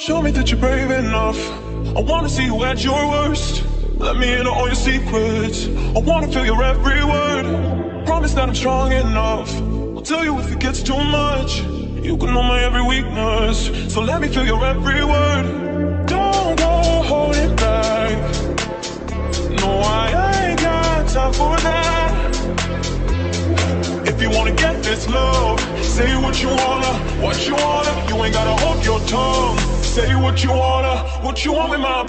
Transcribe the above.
Show me that you're brave enough. I wanna see you at your worst. Let me in on all your secrets. I wanna feel your every word. Promise that I'm strong enough. I'll tell you if it gets too much. You can know my every weakness. So let me feel your every word. Don't go holding back. No, I ain't got time for that. If you wanna get this love, say what you wanna, what you wanna. You ain't gotta hold your tongue. Say what you want with my